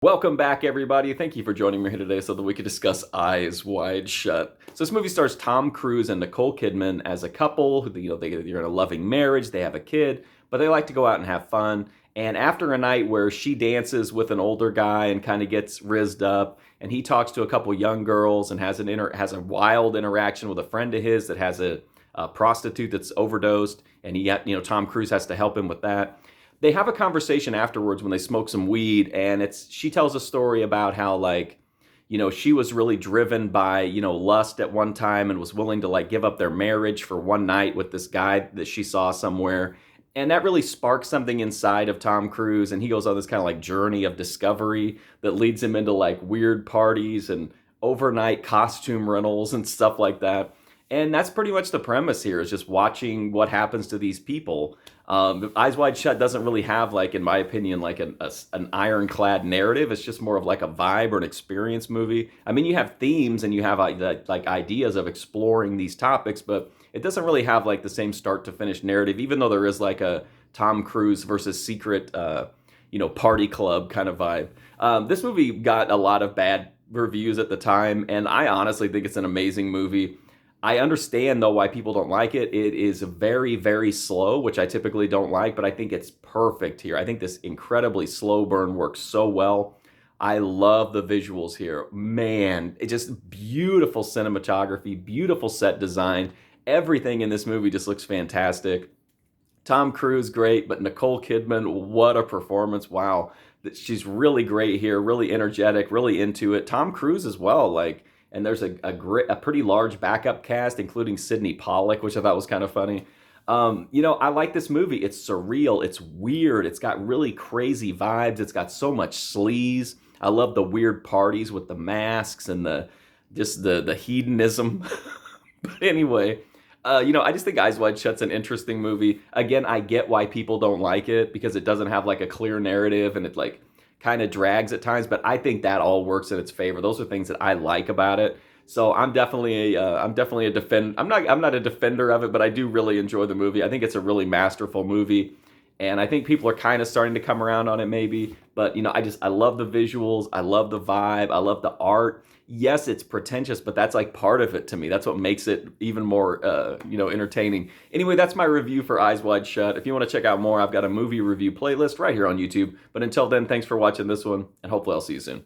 Welcome back, everybody. Thank you for joining me here today so that we could discuss Eyes Wide Shut. So this movie stars Tom Cruise and Nicole Kidman as a couple. They're in a loving marriage. They have a kid, but they like to go out and have fun. And after a night where she dances with an older guy and kind of gets rizzed up, and he talks to a couple young girls and has a wild interaction with a friend of his that has a prostitute that's overdosed, and Tom Cruise has to help him with that. They have a conversation afterwards when they smoke some weed, and she tells a story about how she was really driven by lust at one time and was willing to give up their marriage for one night with this guy that she saw somewhere. And that really sparks something inside of Tom Cruise, and he goes on this kind of journey of discovery that leads him into weird parties and overnight costume rentals and stuff like that. And that's pretty much the premise here, is just watching what happens to these people. Eyes Wide Shut doesn't really have, in my opinion, an ironclad narrative. It's just more of a vibe or an experience movie. I mean, you have themes and you have ideas of exploring these topics, but it doesn't really have the same start to finish narrative, even though there is a Tom Cruise versus secret, party club kind of vibe. This movie got a lot of bad reviews at the time, and I honestly think it's an amazing movie. I understand, though, why people don't like it. It is very, very slow, which I typically don't like, but I think it's perfect here. I think this incredibly slow burn works so well. I love the visuals here. Man, it's just beautiful cinematography, beautiful set design. Everything in this movie just looks fantastic. Tom Cruise, great, but Nicole Kidman, what a performance. Wow. She's really great here, really energetic, really into it. Tom Cruise as well, and there's a pretty large backup cast, including Sidney Pollack, which I thought was kind of funny. I like this movie. It's surreal. It's weird. It's got really crazy vibes. It's got so much sleaze. I love the weird parties with the masks and the hedonism. But anyway, I just think Eyes Wide Shut's an interesting movie. Again, I get why people don't like it, because it doesn't have a clear narrative, and it kind of drags at times, but I think that all works in its favor. Those are things that I like about it. So I'm definitely a defend. I'm not a defender of it, but I do really enjoy the movie. I think it's a really masterful movie, and I think people are kind of starting to come around on it maybe. But I love the visuals. I love the vibe. I love the art. Yes, it's pretentious, but that's part of it to me. That's what makes it even more entertaining. Anyway, that's my review for Eyes Wide Shut. If you want to check out more, I've got a movie review playlist right here on YouTube. But until then, thanks for watching this one, and hopefully I'll see you soon.